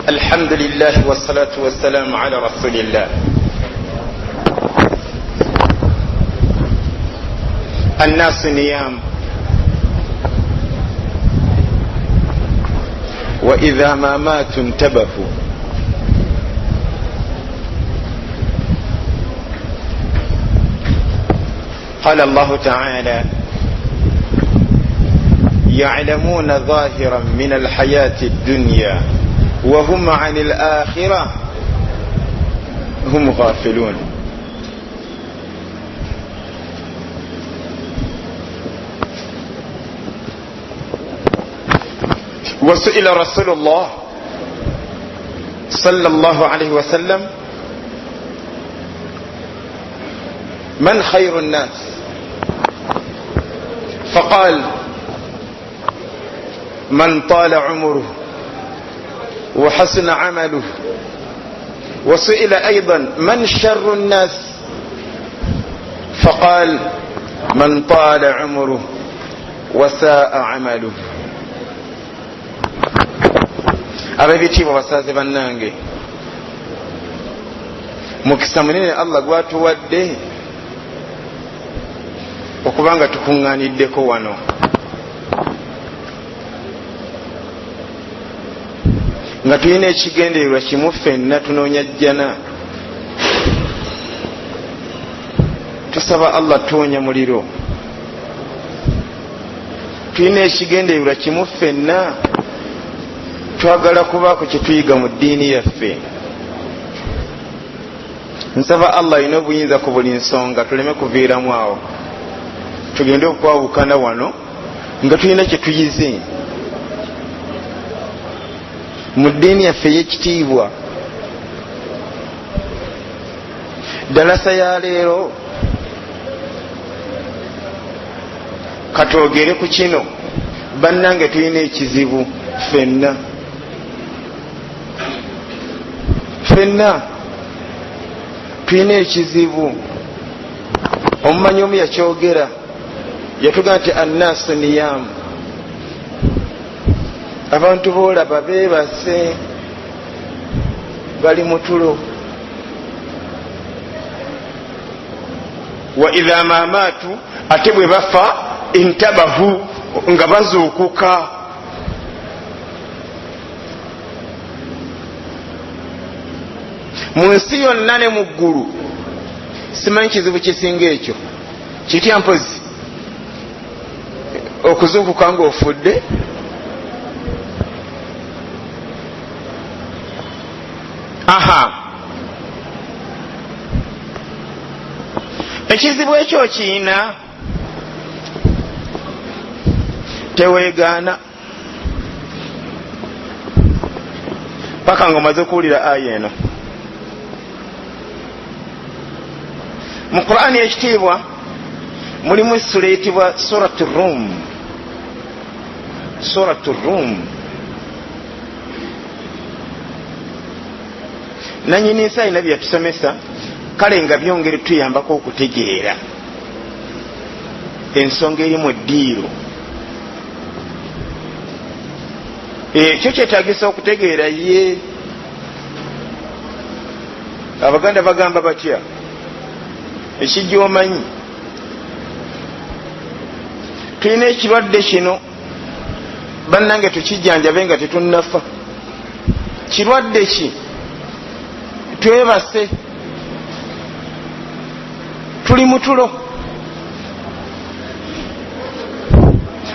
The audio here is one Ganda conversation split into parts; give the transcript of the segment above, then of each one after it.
الحمد لله والصلاة والسلام على رسول الله. الناس نيام وإذا ما ماتوا انتبهوا. قال الله تعالى: يعلمون ظاهرا من الحياة الدنيا وهم عن الآخرة هم غافلون. وسئل رسول الله صلى الله عليه وسلم: من خير الناس؟ فقال: من طال عمره وحسن عمله. وسئل أيضا: من شر الناس؟ فقال: من طال عمره وساء عمله. ab'ebitiibwa basaaze bannange, mukisa munene Allah gwatuwadde okubanga tukuŋŋaaniddeko wano. Nga tulina ekigendererwa kimu ffenna tunoonya jjana. Tusaba Allah tuwonya muliro. Tulina ekigendererwa kimu ffenna twagala kubaako kye tuyiga mu ddiini yaffe. Nsaba Allah alina obuyinza ku buli nsonga tuleme kuviiramu awo, tugende okwawukana wano nga tulina kye tuyize mu ddiini yaffe ey'ekitiibwa. Dalasa ya leero katwogere ku kino. Bannange tulina ekizibu ffenna tulina ekizibu. Omumanyi omu yakyogera, yatugamba nti annaasu niyaamu, abantu boolaba beebase bali mu tulo. Wa idha ma maatu, ate bwe bafa intabahu, nga bazuukuka. Mu nsi yonna ne mu ggulu simanyi kizibu kisinga ekyo. Kitya mpozi okuzuukuka ng'ofudde? Aha, ekizibu ekyo kiyina teweegaana paka ng'omaze okuwulira aya eno mu Qur'ani ekitiibwa. Mulimu sura eyitibwa Suratu Rum. Suratu Rum nanyini nsi alina bye yatusomesa, kale nga byongere tuyambako okutegeera ensonga eri mu ddiiro. Ekyo kyetagisa okutegeera ye. Abaganda bagamba batya? Ekijja omanyi. Tulina ekirwadde kino bannange tukijjanjabe nga tetunnafa. Kirwadde ki? Twebase, tuli mu tulo.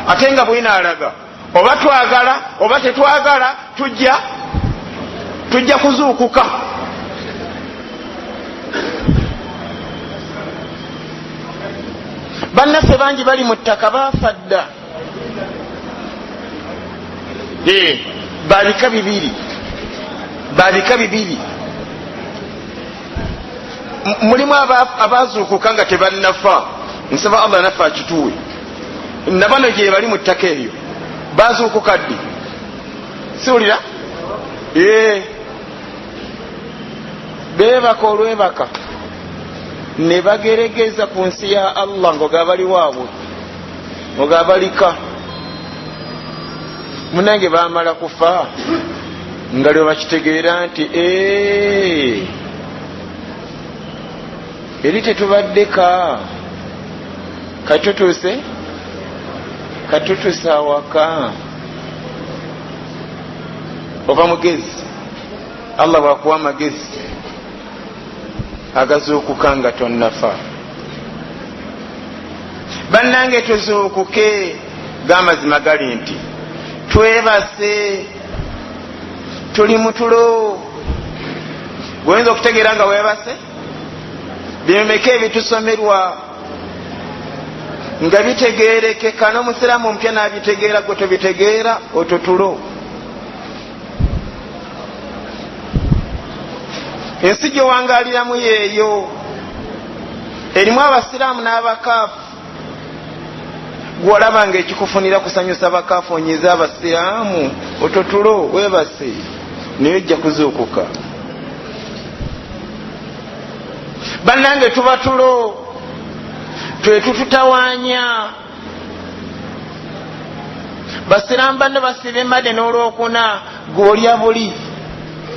Ate nga bwinaalaga oba twagala oba tetwagala tujja kuzuukuka. Bannaffe bangi bali mu ttaka baafa dda. Baalika bibiri. Mulimu abaazuukuka nga tebannafa. Nsaba Allah naffe akituwe. Nabano gye bali mu ttaka eryo baazuukuka ddi? Siwulira? Beebaka olwebaka ne bageregeza ku nsi ya Allah ng'ogabali waabwe ogabalika. Munange baamala kufa nga lwe bakitegeera nti eri tetubaddeka katutuse awaka. Oba mugezi, Allah bwakuwa amagezi agazuukuka nga tonnafa. Bannange tuzuukuke, g'amazima gali nti twebase, tuli mu tulo. Gwoyinza okutegeera nga weebase? Byemeka ebitusomerwa nga bitegeerekeka, n'omusiraamu omupya n'abitegeera, gwe tobitegeera, otwo tulo. Ensi gye wangaaliramu yeeyo, erimu abasiraamu n'abakaafu. Gwolaba nga ekikufunira kusanyusa bakaafu onyiza abasiraamu, otwo tulo, weebase, naye ojja kuzuukuka. Bannange tuba tulo, twe tututawaanya. Basiraamu banne basiiba emmadde n'olwokuna, gw'olya buli.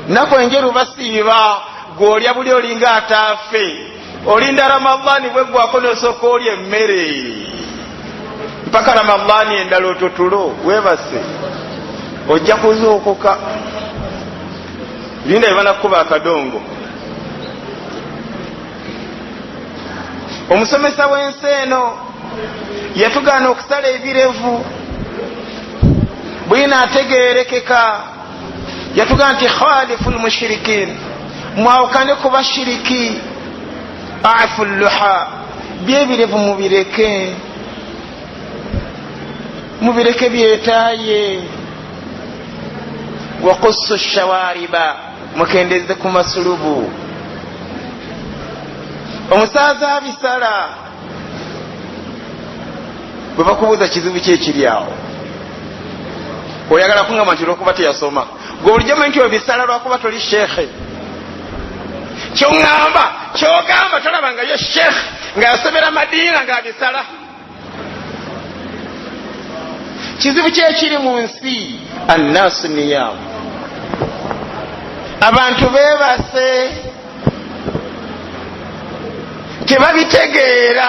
Nako enjeru basiiba, gw'olya buli olinga ataafe. Olinda Ramadhaani bweggwako n'osooka olya emmere. Mpaka Ramadhaani endala otwo tulo, weebase, ojja kuzuukuka. Linda ebanakuba akadongo. Omusomesa w'ensi eno yatugaana okusala ebirevu bwina ategeerekeka. Yatugaana nti khalifu lmushirikin, mwawukane ku bashiriki. Afu luha, byebirevu mubireke byetaaye. Wakussu shawariba, mukendeze ku masulubu. Omusaaza abisala, bwe bakubuuza kizibu ki ekiri awo, oyagala kungamba nti olwokuba teyasoma. Gwe bulijjo nti obisala lwakuba toli sheekhe. Kyogamba tolaba nga ye sheekhe nga yasomera Madiina ng'abisala. Kizibu ki ekiri mu nsi? Annaasu niyaamu, abantu beebase, tebabitegeera,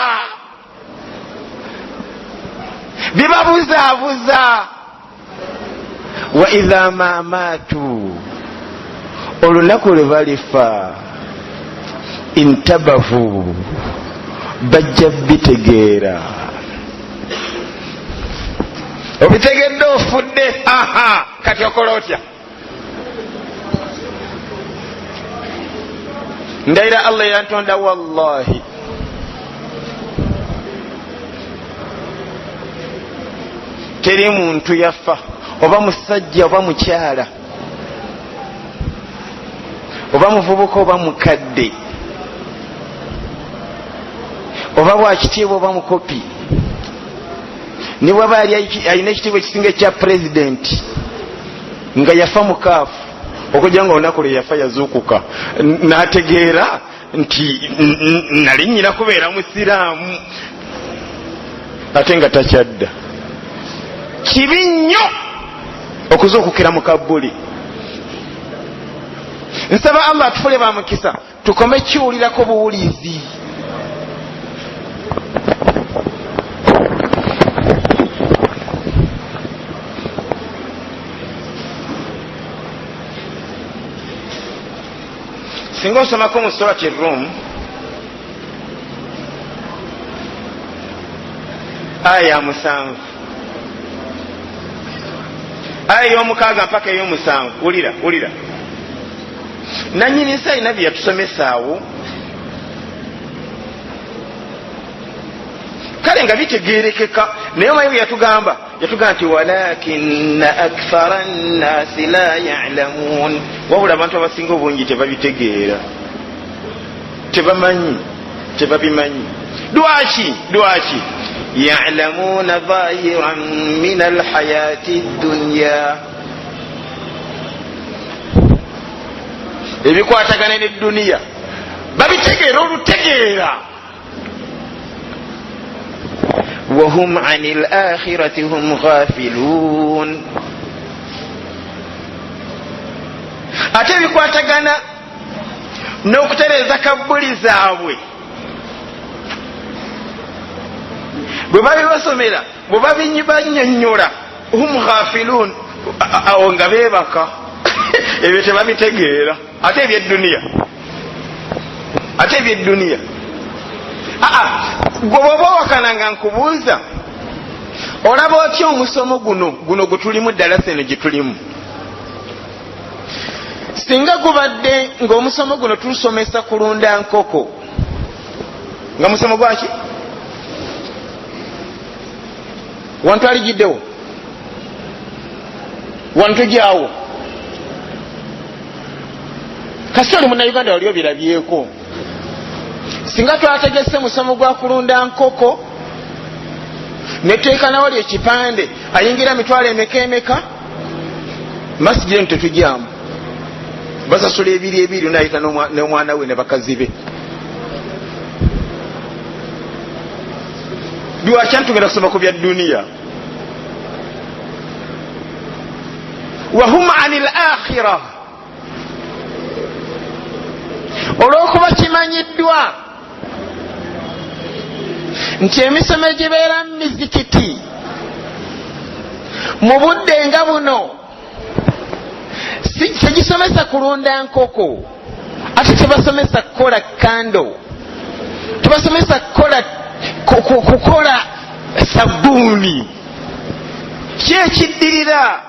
bibabuzaabuza. Wa idha ma maatu, olunaku lwe balifa, intabahu, bajja bitegeera. Obitegedde ofudde, kati okola otya? Ndayira Allah yantonda, wallahi teri muntu yafa, oba musajja oba mukyala, oba muvubuka oba mukadde, oba bwakitiibwa oba mukopi, ne bwaba alina ekitiibwa ekisinga ekya pulezidenti nga yafa mukaafu, okujja nga olunaku lwe yafa yazuukuka n'ategeera nti nali nnyina kubeera musiraamu, ate nga takyadda. Kibi nnyo okuzuukukira mu kabbuli. Nsaba Allah atufule ba mukisa, tukome kiwulirako buwulizi. Singa osomako mu surati Rum aya 7, aya y'omukaaga mpaka ey'omusanvu. Wulira nanyini nsi alina bye yatusomesaawo, kale nga bitegeerekeka, naye omanyi bwe yatugamba nti walakinna akthara nnasi la ya'lamuun, wabula abantu abasinga obungi tebabitegeera, tebabimanyi. Lwaki? Ya'lamuuna zahiran min alhayati dunya, ebikwatagana n'edduniya babitegeera olutegeera. Wahum anil akhirati hum ghafilun, ate bikwatagana n'okutereeza kabbuli zaabwe bwe babibasomera bwe babanyonnyola hum ghafilun awo nga beebaka ebyo tebabitegeera ate ebyeduniya gwe bwoba owakana nga nkubuuza olaba otya omusomo guno gutulimu ddala seno gyetulimu singa gubadde ng'omusomo guno tulusomesa kulunda nkoko nga musomo gwaki wantu aligiddewo wantu gyawo kasita oli munnauganda wali obirabyeko singa twategese musomo gwa kulunda nkoko neteeka nawali ekipande ayingira mitwalo emeka masijidi eno tetugyamu basasula ebiri nayita n'omwana we ne bakazi be lwaki ntugenda kusoma ku bya duniya wahum ani lakhira olwokuba kimanyiddwa nti emisomo egibeera mu mizikiti mu budde nga buno tegisomesa kulunda nkoko ate tebasomesa kukola kando, tebasomesa kukola sabbuuni. Kyekiddirira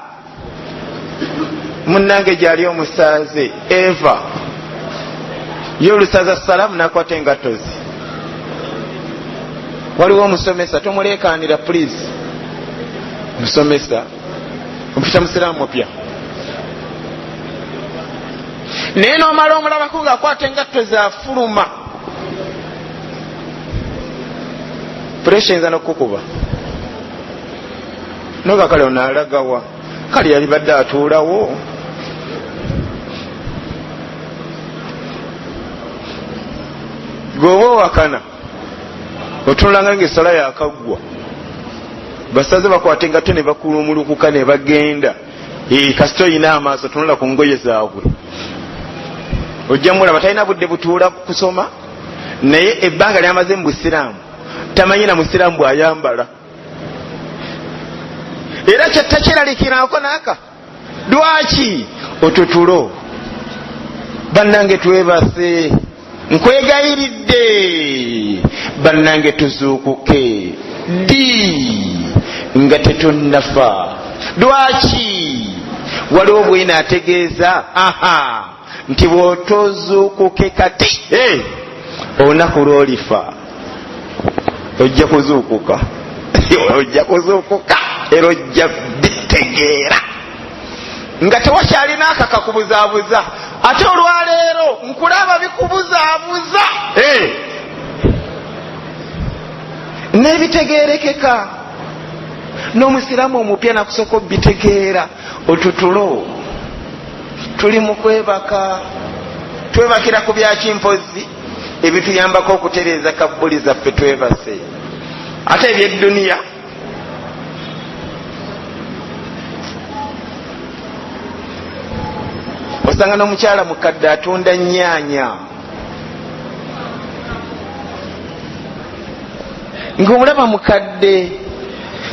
munnange gyali omusaaze Eva ye olusaza salaamu nakwata engatozi. Waliwo omusomesa tomulekanira please, musomesa mpita musiraamu mupya naye nomala omulabako ngaakwata engatto zafuluma puresha enza nokukuba noga kale onaalagawa kale yali badde atuulawo. Goba owakana otunulanga ngaesala yakaggwa basaze bakwata engatto ne bakulumulukuka ne bagenda kasita oyina amaaso tunula ku ngoye zaabwe ojja mulaba talina budde butuula kusoma naye ebbanga lyamaze mu busiraamu tamanyi na musiraamu bwayambala era kyatakiralikiranko naaka lwaki otutulo bannange twebase nkwegayiridde bannange tuzuukuke ddi nga tetunnafa. Lwaki waliwo bwina ategeeza nti bwotozuukuke kati olunaku lwolifa ojja kuzuukuka ojja kuzuukuka era ojja bitegeera nga tewakyalina akakakubuzaabuza. Ate olwaleero nkulaba bikubuzaabuza n'ebitegeerekeka. N'omusiraamu omupya nakusooka obitegeera. Otutulo tuli mu kwebaka, twebakira ku byakimpozi ebituyambako okutereeza kabbuli zaffe twebase. Ate ebyedduniya osanga n'omukyala mukadde atunda nnyaanya ng'omulaba mukadde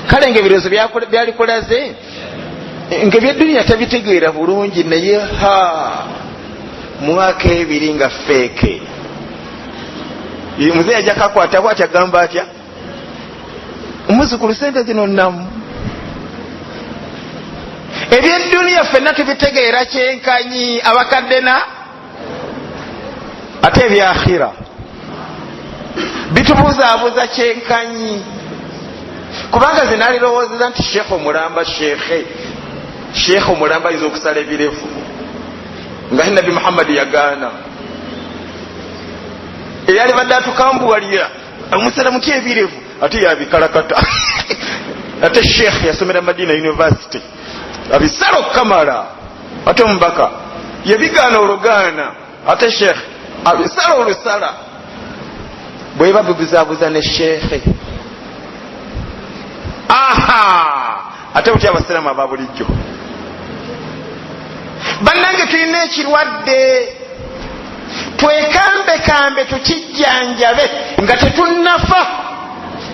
kale ng'ebirowoozo byalikulaze ng'ebyedduniya tabitegeera bulungi naye mwaka ebiri nga feeke muzeeyi ajja kakwata bw'ati agamba atya omuzukulu sente zino namu. Ebyedduniya ffenna tubitegeera kyenkanyi abakadde na ate ebyakhira bitubuzaabuza kyenkanyi kubanga zinalirowoozeza nti sheekhe omulamba sheekhe omulamba ayinza okusala ebirevu nga nabi Muhammad yagaana eyali badde atukambuwalira omusala mutya ebirevu ate yabikalakata ate sheekhe yasomera Madina University abisala okukamala ate omubaka yebigaana olugaana ate sheekhe abisala olusala bweba bubuzaabuza ne sheekhe ate butya abasiraamu aba bulijjo bannange tulina ekirwadde twekambe kambe tukijjanjabe nga tetunnafa.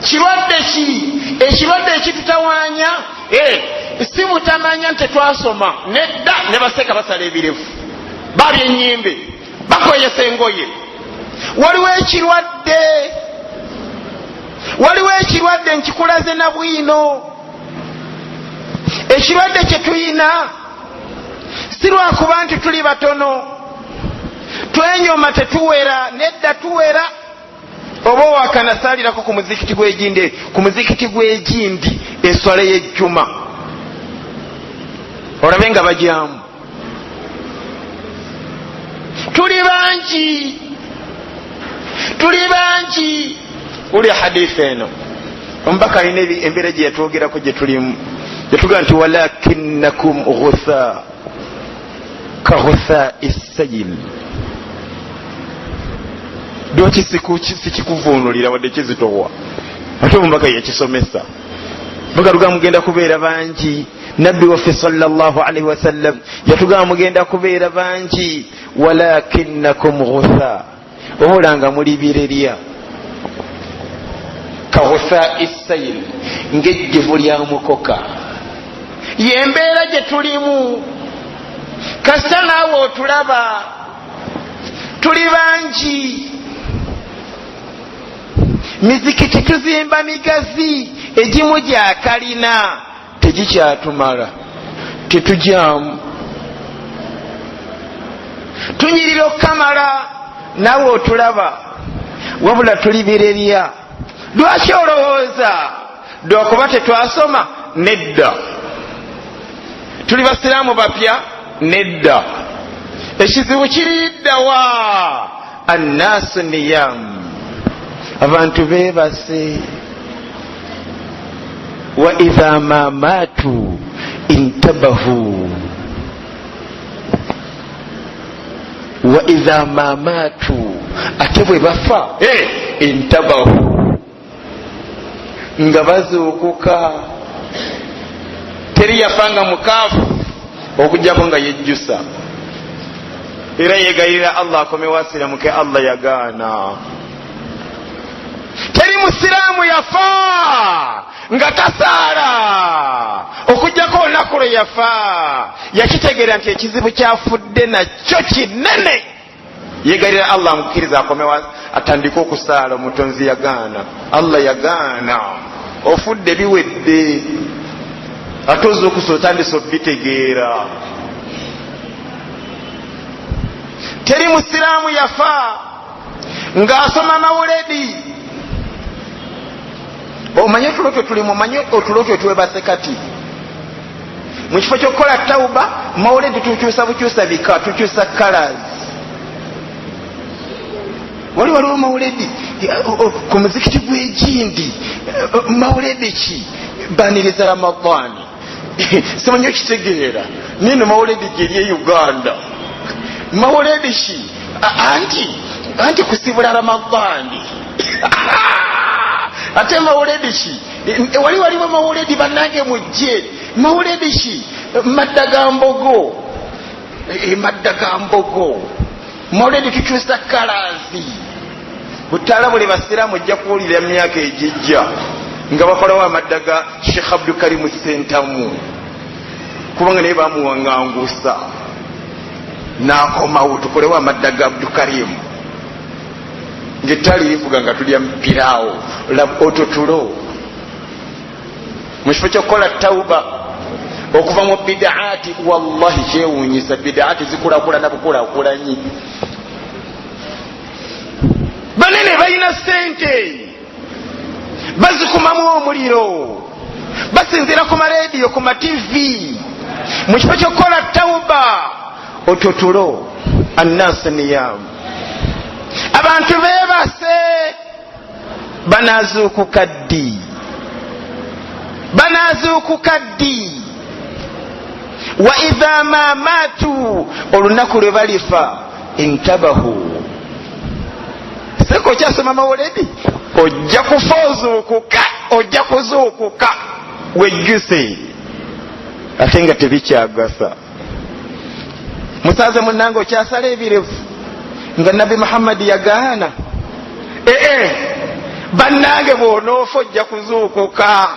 Kirwadde ki? Ekirwadde ekitutawaanya si butamanya nti twasoma nedda ne baseka basala ebirevu balya ennyimbe bakoyesa engoye. Waliwo ekirwadde nkikulaze na bwino. Ekirwadde kye tuyina si lwakuba nti tuli batono twenyoma tetuwera, nedda tuwera. Oba wakanasalirako ku muzikiti gw'egindi eswala y'ejjuma olabe nga bajyamu. Tuli bangi. Uli hadithi eno omubaka alina embeera gye yatwogerako gye tulimu, yatugaa nti walakinnakum ghutha ka ghutha essayil. Lwaki sikikuvuunulira wadde kizitowa? Ate omubaka yakisomesa. Bagaluga mugenda kubeera bangi. Nabbi waffe sallallahu alaihi wasallam yatugaa mugenda kubeera bangi. Walakinnakum ghutha, obolanga muli birerya. Ka ghutha essayil, ng'ejjevu lya mukoka. Yembeera gye tulimu. Kasita naawe otulaba tuli bangi. Mizikiti tuzimba migazi, egimu gya kalina tegikyatumala, tetujyamu. Tunyirira okukamala naawe otulaba, wabula tuli birerya. Lwaki olowooza lwakuba tetwasoma? Nedda. Tuli basiraamu bapya? Nedda. Ekizibu kiriddawa? Annaasu niyam, abantu beebase. Wa idha ma maatu intabahu, wa idha ma maatu, ate bwe bafa intabahu, nga bazuukuka. Teri yafanga mukaafu okujjako nga yejjusa era yegayirira Allah akomewasiramuke. Allah yagaana. Teri musiraamu yafa nga tasaala okujjako olunaku lwe yafa yakitegeera nti ekizibu kyafudde nakyo kinene. Yegayirira Allah amukkiriza akomewa atandika okusaala. Omutonzi yagaana. Allah yagaana. Ofudde biwedde, ate oza okusotandisa obitegeera. Teri musiraamu yafa ng'asoma mawuledi. Omanyi otulo twe tulimu, omanyi otulo twe twebase kati. Mu kifo ky'okukola tawuba, mawuledi tukyusa bukyusa bika, tukyusa colors. Waliwo mawuledi ku muzikiti gw'egindi. Mawuledi ki? Baniriza Ramadani. Simanyi okitegeera. Nino mawuledi gye Uganda. Mawuledi ki? Anti kusibula Ramadani. Ate mawuledi ki? Waliwo mawuledi bannange mujje. Mawuledi ki? Madda ga mbogo. Madda ga mbogo. Mawuledi tukyusa kalazi. Butala buli basiraamu ojja kuwulira emyaka egijja nga bakolawo amadda ga Sheikh Abdul Karim Sentamu, kubanga naye bamuwangangusa n'akomawo tukolewo amadda ga Abdul Karim. Ng'ettaali livuga nga tulya mpiraawo ototulo. Mu kifo ky'okukola tawuba okuva mu bidaati, wallahi kyewuunyisa. Bidaati zikulaakulana bukulaakulanyi. Banene balina ssente, bazikumamu omuliro, basinzira ku marediyo, ku mativi. Mu kifo ky'okukola tawuba ototulo. Annaasu niyamu, abantu beebase. Banaazuukuka ddi. Wa idha ma maatu, olunaku lwe balifa intabahu. Seko kyasoma mawuledi, ojja kufa ozuukuka, ojja kuzuukuka wejjuse. Ate nga tebikyagasa. musaze munange okyasala ebirevu nga Nabi Muhammad yagaana. Bannange bw'onoofa ojja kuzuukuka.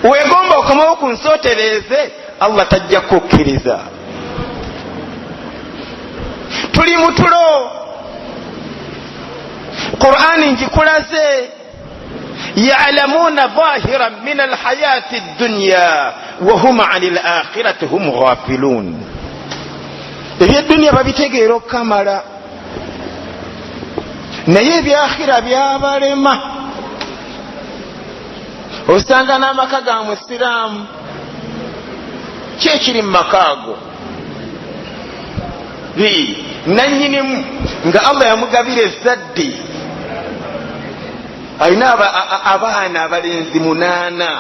Weegomba okomawo ku nsootereze, Allah tajja kukkiriza. Tuli mu tulo. Qur'ani njikulaze. Ya'lamuna zahiran min alhayati ad-dunya wa hum 'anil akhirati hum ghafilun. Ebyedunya babitegeera okukamala, naye ebyakhira byabalema. Osanga n'amaka ga musiraamu kyekiri mu makaago nannyinimu nga Allah yamugabira ezzadde, alina abaana abalenzi 8,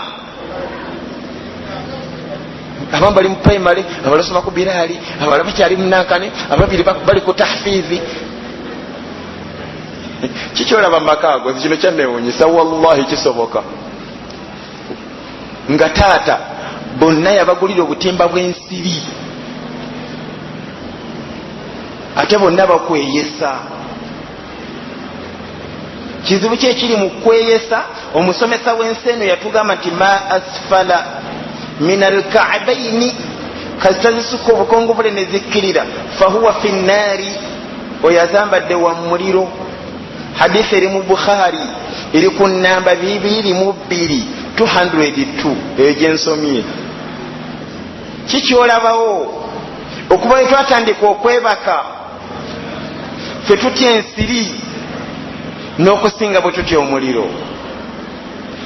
abamu bali mu primary, abalala basoma ku biraali, abalala bakyali mu nankane, ababiri bali ku tahfiizi. Kikyolaba mu makaago kino kyanneewuunyisa, wallahi kisoboka nga taata bonna yabagulira obutimba bw'ensiri, ate bonna bakweyesa. Kizibu kye kiri mu kweyesa. Omusomesa w'ensi eno yatugamba nti ma asfala min alka'baini, kasitazisuka obukongobule ne zikkirira, fahuwa fi nnaari, oyo azambadde wa muliro. Hadisi eri mu Bukhari eri ku namba 222 eyo gyensomye. Kikyolabawo okuba bwe twatandika okwebaka, ffe tutya ensiri n'okusinga bwe tutya omuliro.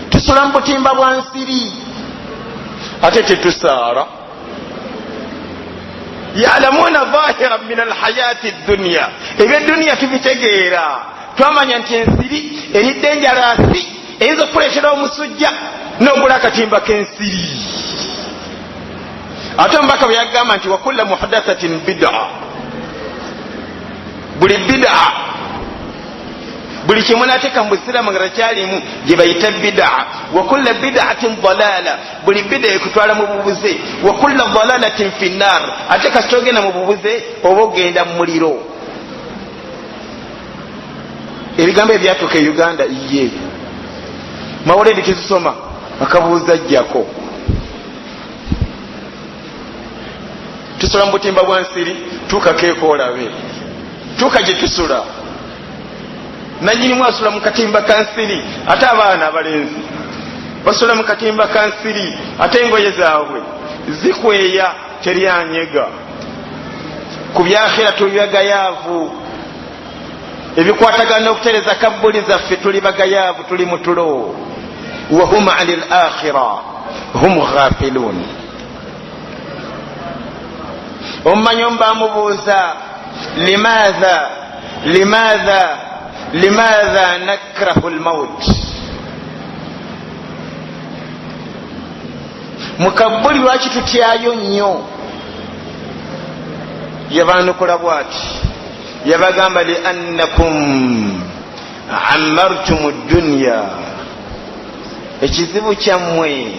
Tusula mu butimba bwa nsiri ate tetusaara. Ya'lamuna zahiran min alhayati ad-dunya, ebyeddunya tubitegeera. Twamanya nti ensiri eridde enjalaasi eyinza okukuleetera omusujja n'ogula akatimba k'ensiri. Ate omubaka bwe yagamba nti wa kulla muhadathatin bid'a, buli bid'a, buli kimu nateeka mu busiraamu nga takyalimu gye bayita bid'a. Wa kulla bid'atin dalaala, buli bid'a ekutwala mu bubuze. Wa kulla dalaalatin fi nnaar, ate kasita ogenda mu bubuze oba ogenda mu muliro. Ebigambo ebyatuuka e Uganda iye mawulire tuzisoma akabuuza ajjako. Tusula mu butimba bwa nsiri, tuukakeeko olabe, tuuka gye tusula. Nannyinimu asula mu katimba ka nsiri, ate abaana abalenzi basula mu katimba ka nsiri, ate engoye zaabwe zikweya, teryanyega. Ku byakhira tuli bagayaavu, ebikwatagana okutereza kabbuli zaffe tuli bagayaavu, tuli mu tulo. Wa hum 'anil akhira hum ghafilun. Omumanyi omubamubuuza limadha nakrahu almaut, mukabbuli lwaki tutyayo nnyo? Yabanukula bwati, yabagamba li annakum ammartum ad-dunya, ekizibu kyammwe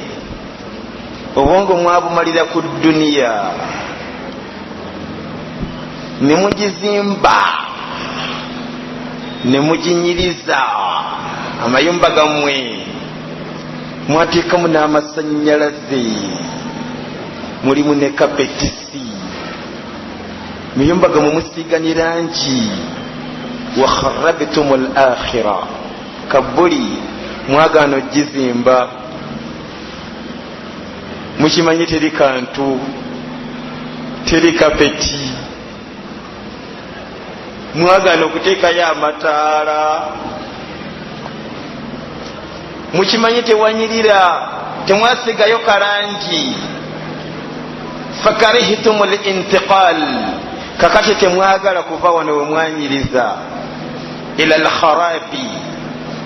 obwongo mwabumalira ku duniya, ne mugizimba ne muginyiriza, amayumba gammwe mwateekamu n'amasannyalaze, mulimu ne kapetisi, muyumba gammwe musiiganye langi. Wa kharrabtum al-akhira, kabbuli mwagaana ogizimba, mukimanyi teri kantu, teri kapeti, mwagaana okuteekayo amataala, mukimanyi tewanyirira, temwasigayo kalangi. Fakarihtum al-intiqal, kakati temwagala kuva wano we mwanyiriza. Ila al-kharabi,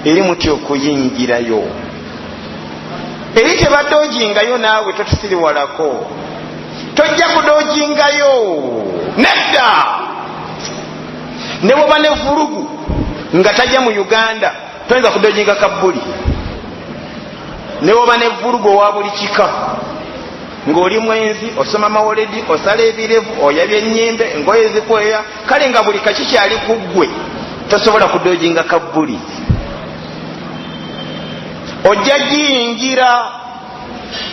eri mutya okuyingirayo, eri tebadoojingayo naawe totusiriwalako, tojja kudoojingayo nedda. Ne bwoba ne vulugu nga tajja mu Uganda toyinza kudoojinga kabbuli. Ne bwoba ne vulugu owa buli kika ng'oli mwenzi osoma mawoledi osala ebirevu oyabya ennyimbe engoye zikweya kale nga buli kakikyali ku ggwe tosobola kudojinga kabbuli ojja giyingira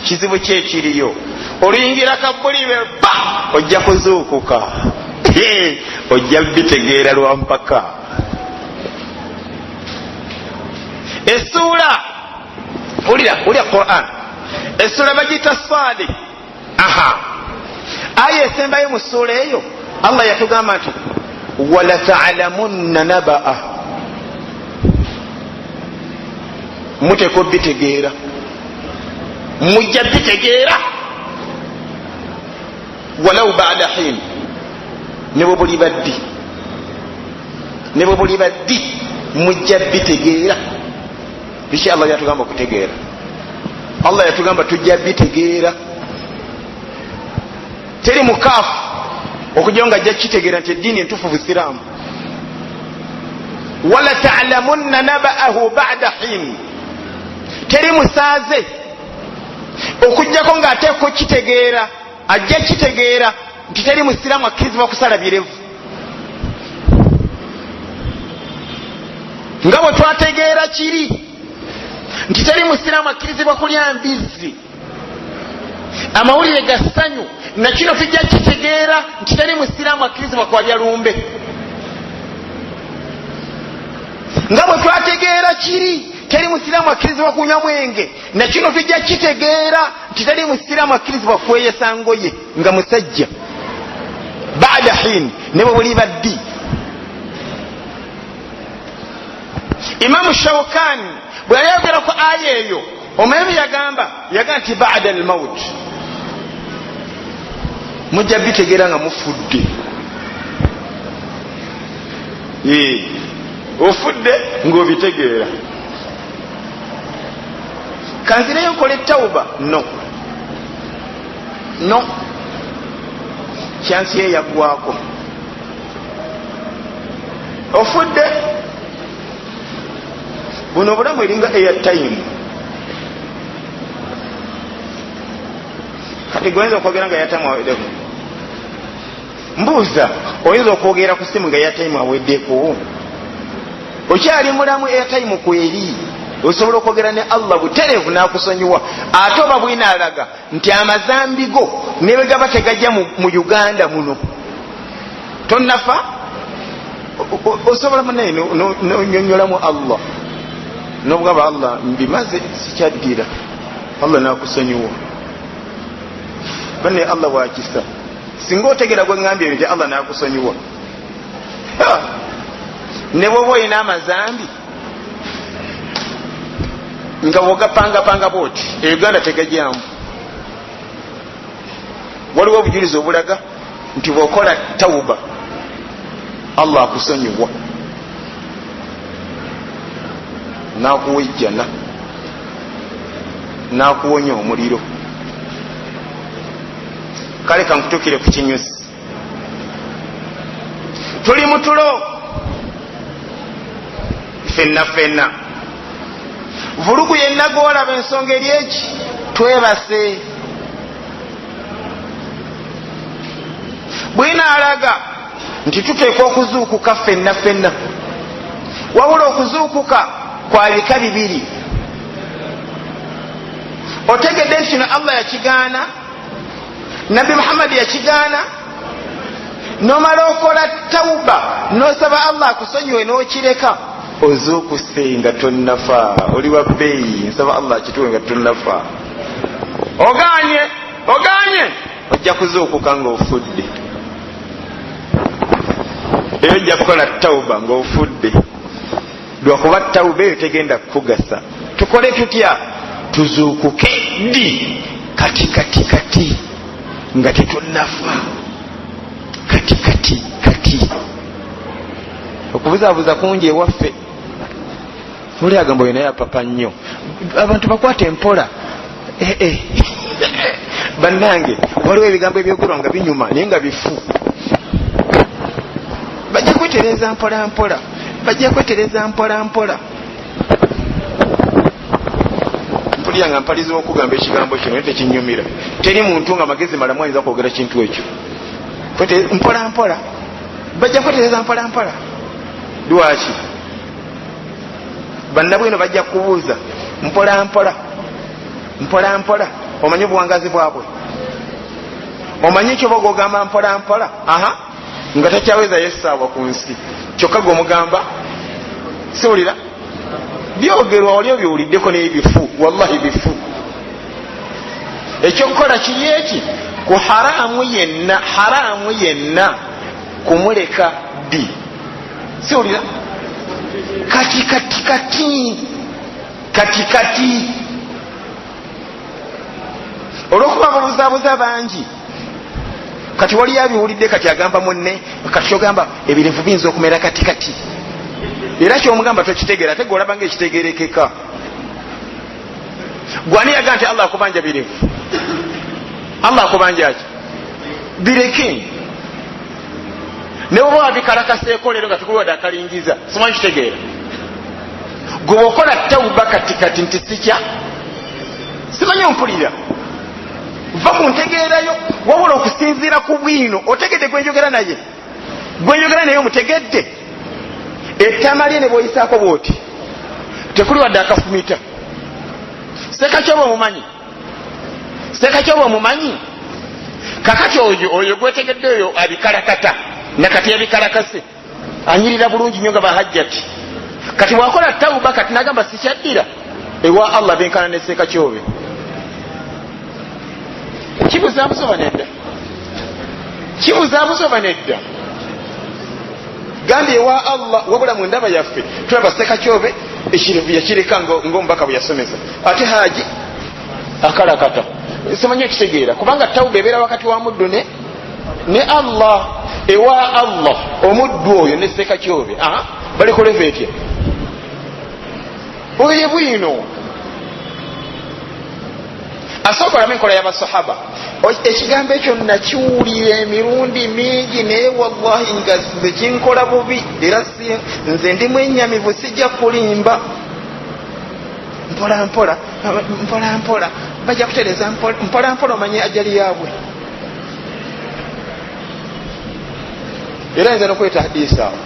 kizibu kyekiriyo oluyingira kabbuli be pa ojja kuzuukuka ojja bitegeera lwampaka essuula ulira Quran essuula bagita Sadi aya esembayo mu ssuula eyo Allah yatugamba nti wala ta'lamunna naba'a muteko bitegeera mujja bitegeera walau ba'da hin nebo buli baddi mujja bitegeera biki Allah yatugamba okutegeera Allah yatugamba tujja bitegeera teri mukaafu okujja nga ajja kitegeera nti eddiini entuufu busiraamu wala ta'lamunna naba'ahu ba'da hin teri musaaze okujjako ng'ateeko kitegeera ajja kitegeera nti teri musiraamu akkirizibwa kusala birevu nga bwe twategeera kiri nti teri musiraamu akkirizibwa kulya mbizzi amawulire ga ssanyu nakino tujja kitegeera nti teri musiraamu akkirizibwa kwalya lumbe nga bwe twategeera kiri teri musiraamu akkirizibwa kunywa mwenge nakino tujja kitegeera nti teri musiraamu akkirizibwa kweyesa ngoye nga musajja ba'da hin ne bwe buli baddi Imamu Shawkani bwe yayogera ku aya eyo omwami yagamba nti ba'da al-maut mujja bitegeera nga mufudde ofudde ng'obitegeera kanzireyo nkole tawuba no kyansi ye yaggwako ofudde buno obulamu eringa airtime kati gwenza okwogera nga airtime aweddeku mbuuza oyinza okwogera ku simu nga airtime aweddeku okyali mulamu airtime kweri osobola okwogera ne Allah butereevu n'akusonyiwa ate oba bwinaalaga nti amazambi go ne bwe gaba tegajja mu Uganda muno tonnafa osobola munaye nonyonyolamu Allah nobugamba Allah mbimaze sikyaddira Allah n'akusonyiwa banne Allah bwakisa singa otegera gwe ngambye nti Allah n'akusonyiwa ne bwoba olina amazambi nga bwogapangapanga booti Uganda tegajyamu waliwo obujulizi obulaga nti bwokola tawuba Allah akusonyiwa n'akuwa ejjana n'akuwonya omuliro kale kankutukire ku kinyusi tuli mutulo fenna vulugu yenna gwolaba ensonga eri eki twebase bwinaalaga nti tuteekwa okuzuukuka fenna wabula okuzuukuka kwabika bibiri otegedde nti kino Allah yakigaana Nabi Muhammad yakigaana nomala okola tawuba nosaba Allah akusonyiwe n'okireka ozuukuse nga tonnafa oli wa bbeeyi nsaba Allah akituwe nga tonnafa oganye ojja kuzuukuka ng'ofudde eyo ojja kukola tawuba ng'ofudde lwakuba tawuba eyo tegenda kukugasa tukole tutya tuzuukuke ddi kati nga tetunnafa kati okubuzaabuza kungi ewaffe oli agamba oyo naye apapa nnyo abantu bakwata empola bannange waliwo ebigambo ebyogulwa nga binyuma naye nga bifu bajja kwetereza mpola mpulira nga mpaliza okugamba ekigambo kino tekinyumira. Teri muntu nga magezi malamu ayinza kwogera kintu ekyo. Mpola mpola bajja kwetereza mpola mpola. Lwaki bannabwino bajja kubuuza mpola mpola mpola mpola? Omanyi obuwangazi bwabwe? Omanyi ekyo bogogamba mpola mpola nga takyaweza yesaawa ku nsi kyokka gomugamba siwulira byogerwa oli obyowuliddeko n'ebifu wallahi bifu. Ekyokukola kiri eki ku haramu yenna kumuleka ddi siwulira kati olwokuba babuzaabuza bangi kati wali abiwulidde kati agamba munne kati kyogamba ebirevu biyinza okumera katikati era kyomugamba tokitegeera ate golaba nga ekitegerekeka. Gwani yaga nti Allah akubanja birevu, Allah akubanja ki bireke ne bwoba wabikalakaseeko leero nga tukuliwadde akalingiza simanyi kitegeera. Gwe okola tawuba katikati nti sikya simanyi ompulira va kuntegeerayo wabula okusinziira ku bwino otegedde gwenjogera naye omutegedde ettama lye ne bwoyisaako bwoti tekuli wadde akafumita. Sekakyoba omumanyi kakati oyo gwetegedde oyo abikalakata nakati yabikalakase anyirira bulungi nnyo nga bahajjati. Kati bwakola tawuba kati nagamba sikyaddira ewa Allah benkana ne sekakyobe kibuzaabuzoba nedda gambye ewa Allah wabula mu ndaba yaffe tulaba sekakyobe ekirevu yakireka ng'omubaka bwe yasomesa ate haji akalakata. Simanyi ekitegeera kubanga tawuba ebeera wakati wa muddu ne Allah. Ewa Allah omuddu oyo ne sekakyobe balikoleva etya oyo bwino asookolamo enkola y'abasahaba. Ekigambo ekyo nakiwulira emirundi mingi naye wallahi nga nze kinkola bubi era nze ndimu ennyamivu sijja kulimba. Mpola mpola bajja kutereza mpola mpola omanye ajali yaabwe era nze nokweta hadisi awo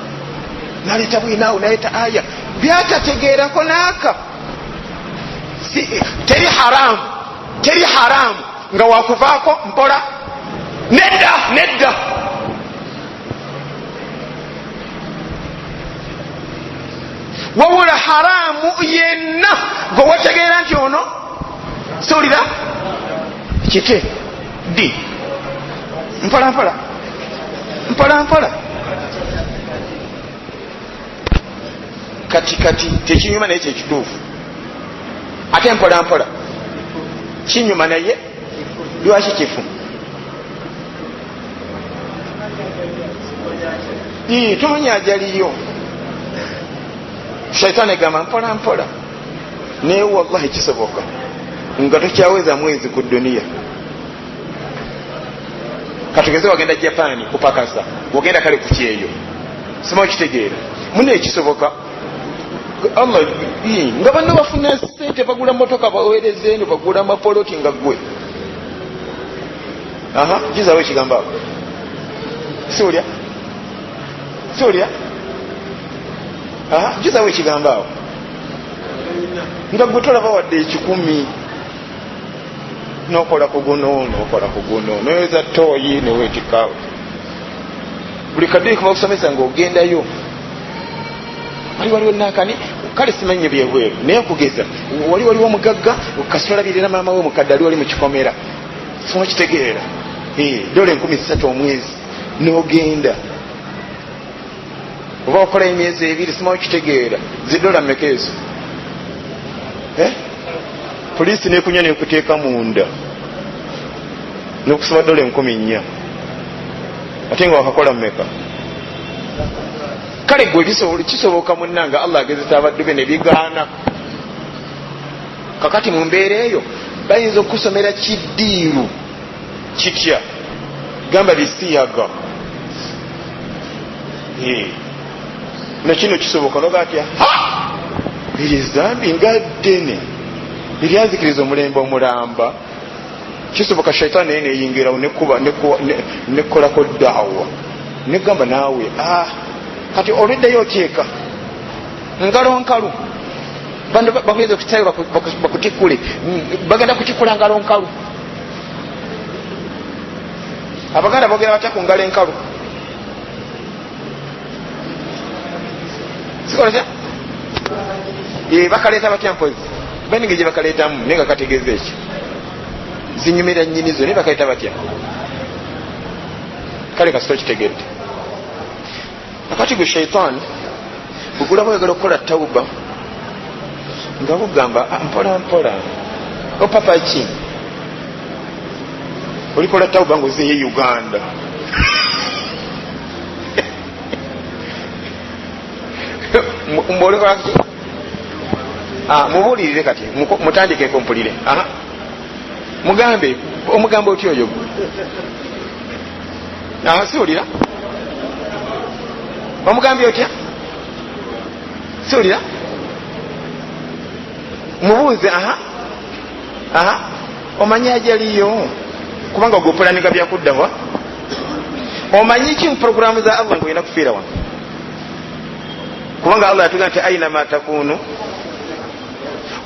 naleeta bwinaawo naleeta aya byatategeerako naaka. Teri haramu nga wakuvaako mpola nedda wabula haramu yenna gwe wategeera nti ono siwulira kite ddi mpola kati tekinyuma naye kyekituufu ate mpola kinyuma naye lwaki kifu tonya ajaliyo. Shaitani egamba mpola naye wallahi kisoboka nga tokyaweza mwezi ku duniya. Katugeze wagenda Japan kupakasa wagenda kale ku kyeyo simanyi kitegeera mune ekisoboka. Allah nga banne bafuna sente bagula motoka baweereze eno bagula mapoloti nga gwe jizawo ekigamba awo siwulya jizawo ekigamba awo nga gwe tolaba wadde 10 nokola ku guno noyeza toyi neweetikawo buli kadde kuba kusomesa ngaogendayo waliwo nakani kale simanye byebweru naye nkugeza waliwo omugagga kasitola birira maama we mukadde ali wali mu kikomera soma kitegeera dola 13 omwezi n'ogenda oba okola emyezi 2 soma kitegeera zidola mmeka ezo poliisi nekunya nekuteeka munda nokusoma dola 14 ate nga wakakola mmeka. Kale gwe kisoboka munnanga Allah agezesa abaddu be ne bigaana kakati mu mbeera eyo bayinza okusomera kiddiiru kitya gamba bisiyaga nakino kisoboka noga atya biri zambi nga ddene ebyazikiriza omulembe omulamba kisoboka shaitaani naye neyingirawo nekolako daawa negamba naawe kati olweddayo oteeka ngalo nkalu bantu bakuyinza okutayo bakutikule bagenda kutikula ngalo nkalu abaganda bogera batya ku ngalo enkalu sikolesa bakaleeta batya mpozi beninge gye bakaleetamu naye nga kategeeza ekyo zinyumira nnyinizo naye bakaleeta batya kale kasito kitegedde akati gwe shaitaani bugulaba oyagala okukola tawuba nga bugamba mpola mpola opapa ki olikola tawuba ngaozeeyo Uganda mbolkolaki mubuulirire kati mutandikeko mpulire mugambe omugambo otyo oyo siwulira omugambye otya siwulira mubuuze omanyi ajaliyo kubanga ogopulaniga byakuddawa omanyi ki mu programu za Allah ngoyina kufiira wano kubanga Allah yatuga nti aina ma takunu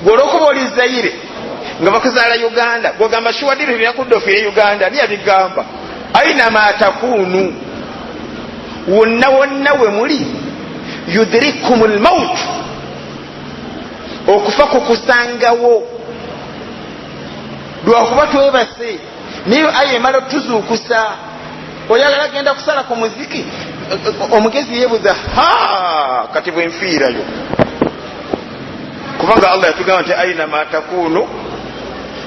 gwolwokuba oli Zaire nga bakuzaala Uganda gwogamba shuwadiri byakudda ofiire Uganda niye bigamba aina ma takunu wonna wonna we muli yudrikumul maut okufa kukusangawo lwakuba twebase niyo aye emala tuzuukusa oyagala genda kusala ku muziki omugezi yebuza kati bwe nfiirayo kubanga Allah yatugamba nti aina ma takunu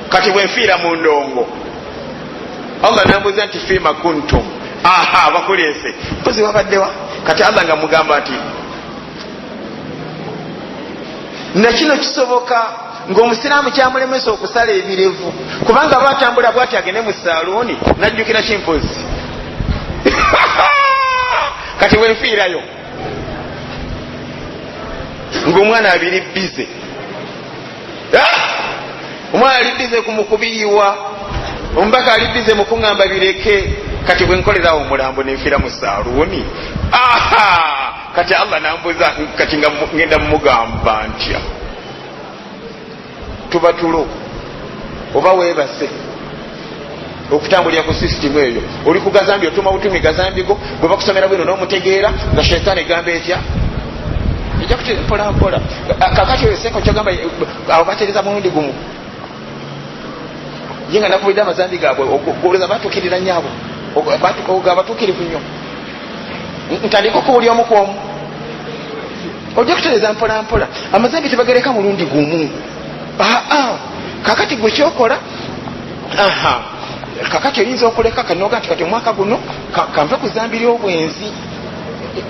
kati bwe nfiira mu ndongo Allah nambuza nti fima kuntum bakuleese mpozi wabaddewa kati Allah nga mugamba nti nakino kisoboka ng'omusiraamu kyamulemesa okusala ebirevu kubanga batambula bwati agende mu salooni najjukira kimpozi kati wenfiirayo ng'omwana abiri bize omwana ali bize kumukubiyiwa omubaka ali bize mukuŋŋamba bireke kati bwenkolerawo omulambo nenfiira mu salooni kati Allah nambuza kati nga ngenda mumugamba ntya tuba tulo oba weebase okutambulira ku sisitimu eyo oli ku gazambi otuma butumi gazambigo bwe bakusomera bwino n'omutegeera nga shaitaani egamba etya ejja kutera mpola mpola kakati oyo seko kyogamba abo batereza mulundi gumu ye nga nakubulidde amazambi gaabwe olowooza batuukirira nyaabo abatuukirivu nnyo ntandika okuwulya omu kwomu ojja kutereza mpola mpola amazambi tebagereka mulundi gumu kakati gwe kyokola kakati oyinza okuleka kanoga nti kati omwaka guno kanve kuzambira obwenzi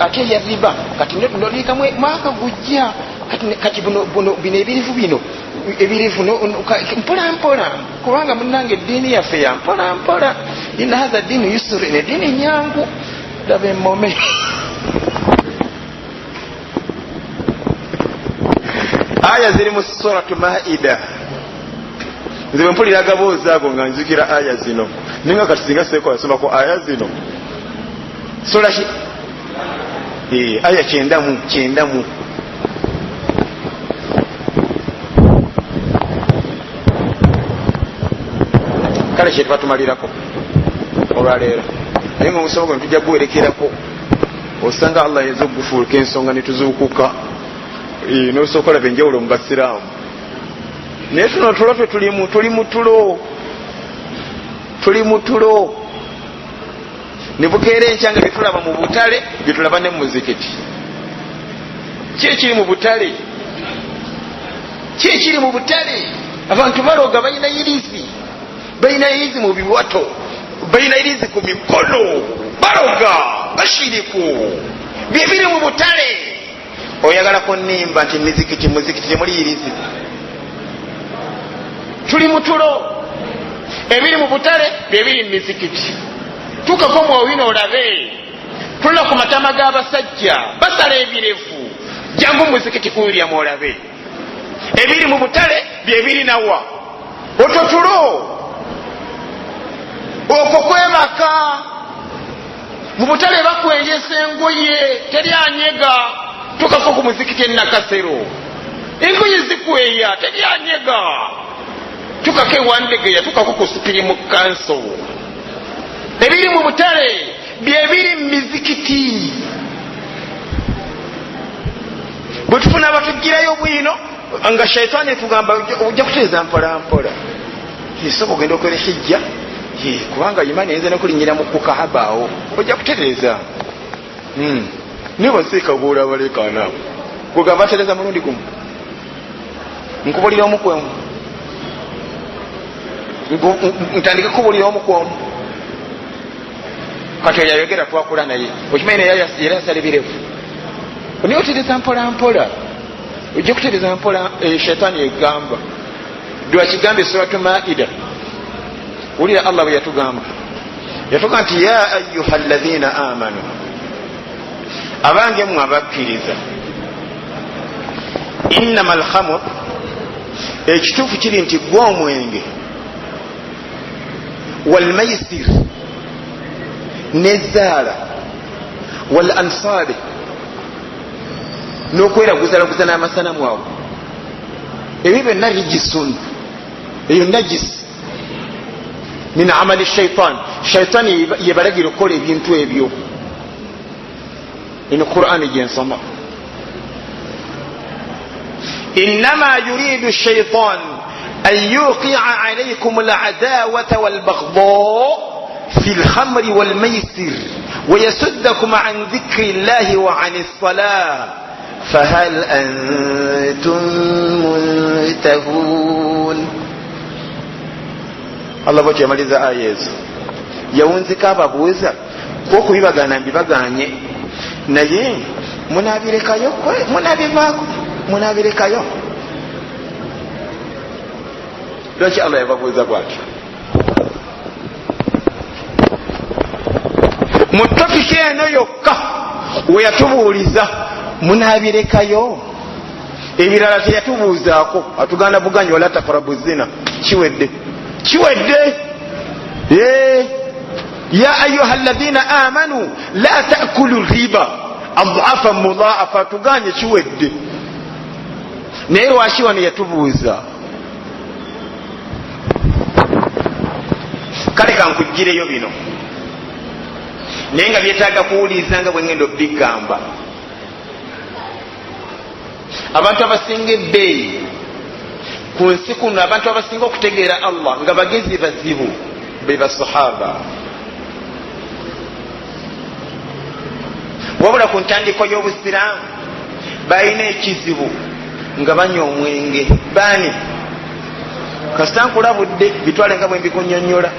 ate eya riba kati ndoliika mwaka gujja kati bino ebirivu mpola mpola kubanga munange eddiini yaffe ya mpola mpola ina haza ddiini yusuri neddiini nyangu daba emmome aya ziri mu suratu Maida nze bwe mpulira agaboozi ago nga nzikira aya zino ninga kati singa seeko yasomako aya zino sura ki aya 9 kale kyetuba tumalirako olwaleero naye nga omusomo gwe tujja guwerekerako osanga Allah yeza okugufuuluka ensonga netuzuukuka nosooka olaba enjawulo mu basiraamu naye tuno tulo ffe tuli mu tulo ne bukeera enkya nga byetulaba mu butale byetulaba ne mu muzikiti ki ekiri mu butale abantu baloga balina irizi mu biwato balina irizi ku mikono baloga bashiriku byebiri mu butale oyagala kunimba nti muzikiti temuli irizi tuli mu tulo ebiri mu butale byebiri mu mizikiti tukako mwowino olabe tulina ku matama g'abasajja basala ebirevu jangu muzikiti kuwulya mwolabe ebiri mu butale byebiri nawa ototulo okwo kwebaka mu butale bakweyesa engoye teri anyega tukako ku muzikiti enakasero engoye zikweya teri anyega tukako ewandegeya tukako ku supirimu kanso ebiri mu butale byebiri mu mizikiti bwe tufuna abatugirayo bwino nga shaitaani etugamba ojja kuteeza mpola mpola soba ogenda okwera hijja kubanga imani enza nokulinyira mu kukahaba awo ojja kutereeza nibasiika bwola balekana kugamba atereza mulundi gumu nkubulira omukwemu ntandike kubulira omukwemu kati oyayogera twakula naye okimanyi naye yera yasala ebirevu naye otereza mpola mpola ojja kutereza mpola shaitaani egamba dwakigamba esuratu maida wulira allah bwe yatugamba nti ya ayuha alladhina amanu abange mmwe abakkiriza innama alhamr ekituufu kiri nti gwe omwenge walmaisir nezaala wal ansaabe n'okweraguzalaguza n'amasanamu awo ebyo byonna rijisun eyo najisi min amali shaitan shaitaani yebalagira okukola ebintu ebyo eno qur'ani gyensoma innama yuridu shaitan an yuqia alaykum al'adawata walbaghdha fi alkhamri walmaisir ويسدكم عن ذكر الله وعن الصلاة فهل أنتم منتهون الله bw'atyo yamaliza aya ezo yawunzika ababuuza okubibagana mbibaganye naye munabirekayo munabivaako munabirekayo lwaki allah yababuuza bwatyo mu topiki eno yokka weyatubuuliza munabirekayo ebirala teyatubuuzaako atuganda buganya wala takarabu zina kiwedde ya ayuha alladhina amanu la taakulu riba adhafa mudhaafa tuganye kiwedde naye lwaki wano yatubuuza kale kankugireyo bino naye nga byetaaga kuwuliriza nga bwengenda obigamba abantu abasinga ebbeeyi ku nsi kuno abantu abasinga okutegeera allah nga bagezi bazibu be basahaba wabula ku ntandiko y'obusiraamu balina ekizibu nga banywa omwenge baani kasitankulabudde bitwale nga bwe mbikunyonnyola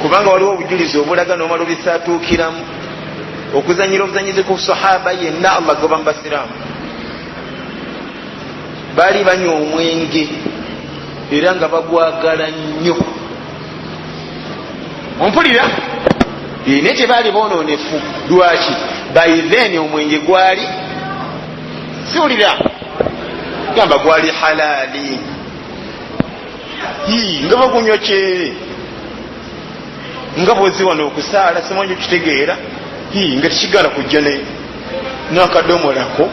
kubanga waliwo obujulizi obulaga n'omala obisaatuukiramu okuzanyira obuzanyizi ku sahaba yenna allah goba mu basiraamu baali banywa omwenge era nga bagwagala nnyo ompulira naye tebaali bononefu lwaki baidheni omwenge gwali siwulira gamba gwali halaali nga bagunywa kyere nga bwoziwana okusaala simanyi okitegeera nga tekigala kujja n'akadomolako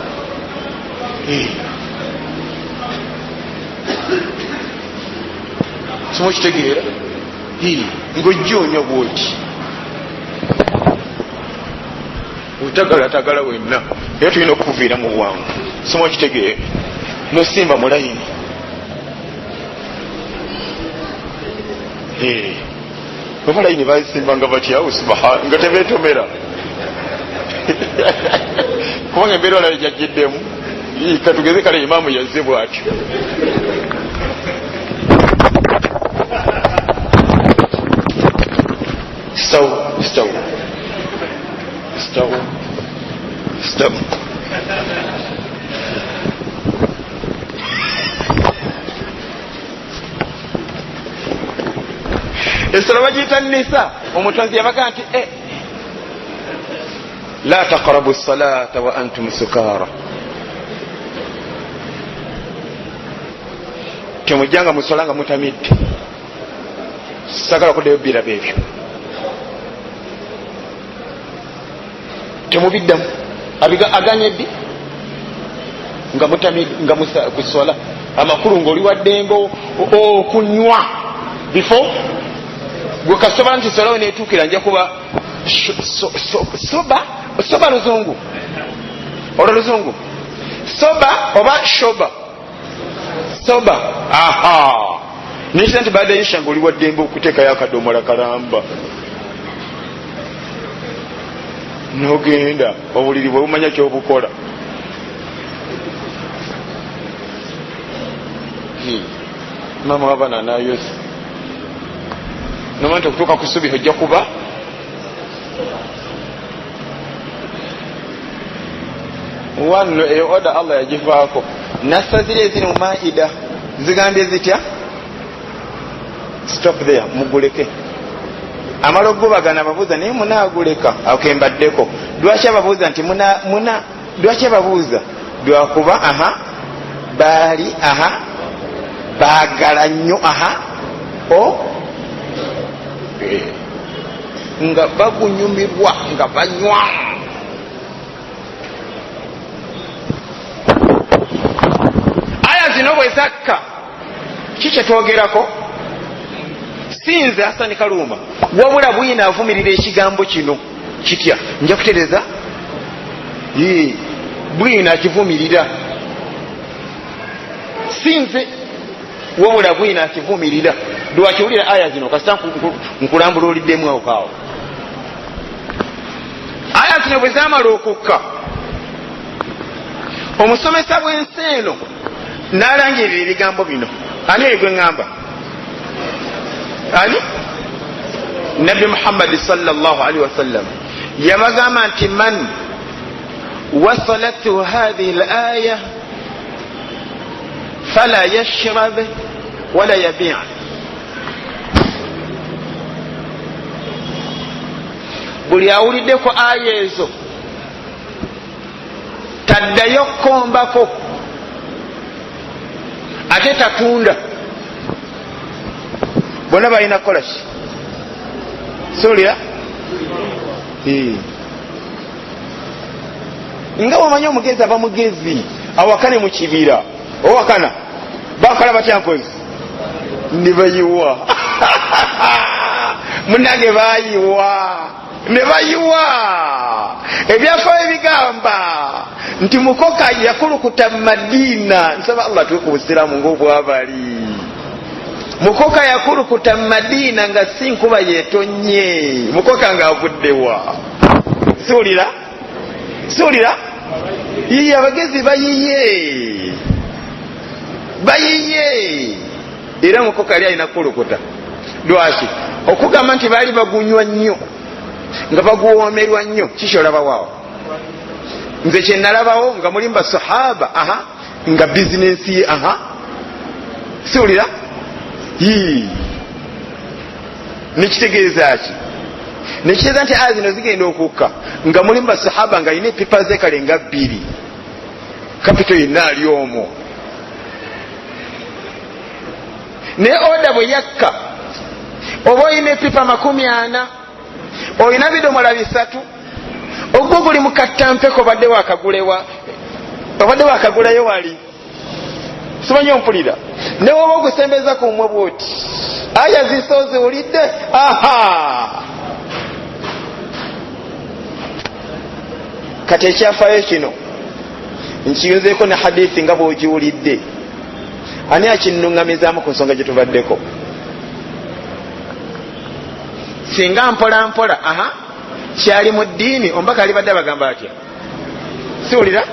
simanyi okitegeera ng'ojja onywa bwoti otagalatagala wenna era tulina okukuviira mu bwangu simanyi okitegeera nosimba mulayini abalayini bazisimbanga batyawo subhana nga tebetomera kubanga embeera olala gyajjiddemu katugeze kale imaamu yazze bwatyo stawu esala bagiyita nisa omutonzi yabaga nti la taqrabu salata wa antum sukara temujjanga musola nga mutamidde. Sagala kuddayo birabo ebyo, temubiddamu. Aganye ddi nga mutamidde nga kusola amakulu ng'oli waddembe okunywa before gwe kasoba nti solawo neetuukira nja kuba soba luzungu olwo luzungu soba oba shoba soba. Aha, nekira nti baada yisha ng'oli waddembe okuteekayo akadomola kalamba nogenda obuliri bwe bumanya kyobukola. Mama wabana nayosi nomanta okutuuka ku ssubi ojja kuba wano eyo oda Allah yagivaako. Nasazire eziri mu maida zigambye zitya? Stop there, muguleke. Amala okugubagana ababuuza naye munaaguleka akembaddeko. Lwaki ababuuza nti lwaki ababuuza? Lwakuba baali baagala nnyo nga bagunyumirwa nga banywa. Aya zino bwe zakka kikye twogerako sinze Hasani Kaluma wabula bwina avumirira ekigambo kino kitya nja kutereza bwina akivumirira sinze wabula bwina akivumirira. Lwakiwulira aya zino kasita nkulambula oliddemu awo kaawo. Aya zino bwe zaamala okukka omusomesa bw'ensi eno n'alangirira ebigambo bino. Ani oyo gwe ŋŋamba? Ani? Nabbi Muhammad sallallahu alaihi wasallam yabagamba nti man wasalatu hadhihi al-aya fala yashrab wala yabi'. Buli awuliddeko aya ezo taddayo kkombako ate tatunda. Bonna balina kukola ki? Suulira nga wamanya omugezi aba mugezi awakane mu kibira owakana bakola batya mpozi ne bayiwa munange bayiwa ne bayiwa ebyafaayo ebigamba nti mukoka yakulukuta mu Madiina. Nsaba Allah tuwe ku busiraamu ng'obwabali. Mukoka yakulukuta mu Madiina nga si nkuba yeetonye, mukoka ng'avuddewa. Suulira yiye abagezi bayiye era mukoka ali alina kulukuta. Lwaki? Okugamba nti baali bagunywa nnyo nga baguwoomerwa nnyo kikyolabawaawo. Nze kye nalabawo nga muli basahaba nga bizinensi ye suulira nekitegeeza ki? Nekitegeeza nti aya zino zigenda okukka nga muli basahaba nga alina epipa ze kale nga 2 kapito yenna ali omwo. Naye oda bwe yakka oba olina epipa 40 olina bidomola 3 ogwo guli mukattampeko obadde wakagulayo wali simanyi ompulira ne woba ogusembeza ku mmwe bwoti aya zisoze olidde kati ekyafaayo kino nkiyunzeeko ne hadithi nga bw'ogiwulidde. Ani akinnuŋŋamizaamu ku nsonga gye tubaddeko? Singa mpola mpola kyali mu ddiini ombaka alibadde abagamba atya? Siwulira?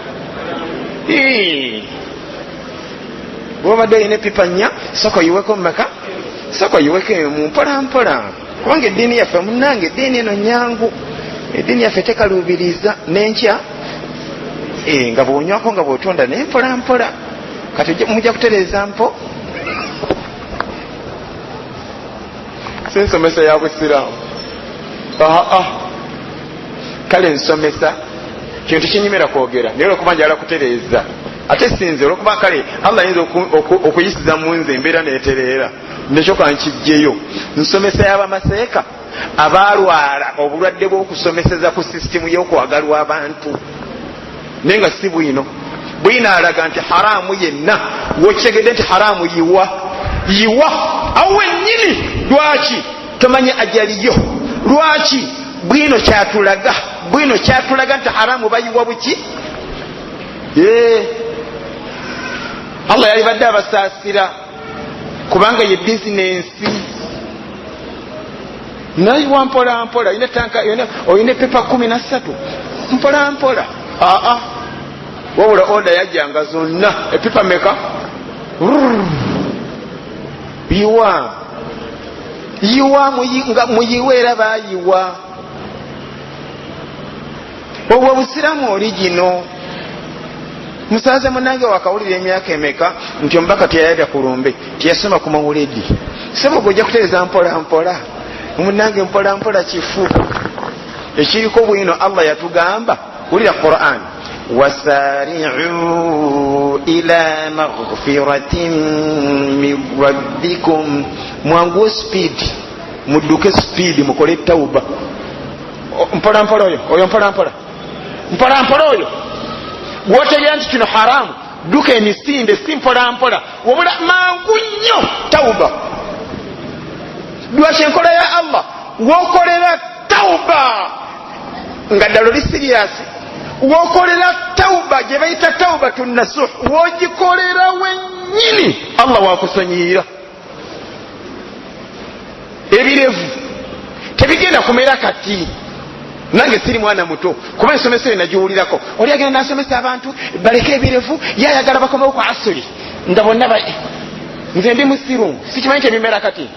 Bw'obadde olina epipa 4 soko yiweko mumeka? Soko yiweko emu mpola mpola, kubanga eddiini yaffe munnange eddiini eno nyangu, eddiini yaffe tekaluubiriza n'enkya nga bw'onywako nga bw'otunda naye mpola mpola. Kati mujja kutereeza mpo si nsomesa ya busiraamu. Kale nsomesa kintu kinyimira kwogera naye olwokuba njala kutereeza ate sinze olwokuba kale Allah ayinza okuyisiza mu nze embeera neetereera nekyo kankijjeyo nsomesa y'abamaseeka abalwala obulwadde bw'okusomeseza ku sisitimu y'okwagalwa abantu naye nga si bwino alaga nti haramu yenna wokitegedde nti haramu yiwa awo wennyini. Lwaki tomanye ajaliyo? Lwaki bwino kyatulaga nti haramu bayiwa buki? Allah yalibadde abasaasira kubanga ye bizinensi nayiwa mpolampola. Oyina epepa 13 mpolampola. Wabula oda yajjanga zonna epipa meka yiwa nga muyiwa era bayiwa. obwo busiramu origino. Musaze munange wakawulira emyaka emeka nti omubaka teyayagala kulumbe tiyasoma ku mawuledi sebo gojja kutereeza mpolampola munange mpolampola kifu ekiriko bwino. Allah yatugamba wulira Qur'an wasari'u ila maghfiratin min rabbikum, mwangu speed mudduke speed mukole tauba. Mpolampola oyo mpolampola oyo wotegera nti kino haramu duka emisinde si mpolampola wabula mangu nnyo tauba. Lwaki enkola ya Allah wokolera tauba nga ddala oli siriyasi, wokolera tauba gye bayita tauba tunnasuh, wogikolera wennyini Allah wakusonyiyira. Ebirevu tebigenda kumera kati. Nange siri mwana muto kuba ensomesa eyo nagiwulirako. Oli agenda nasomesa abantu baleke ebirevu yayagala bakomewo ku asuli nga bonna nze ndi musiru sikimanyi nti ebimera kati.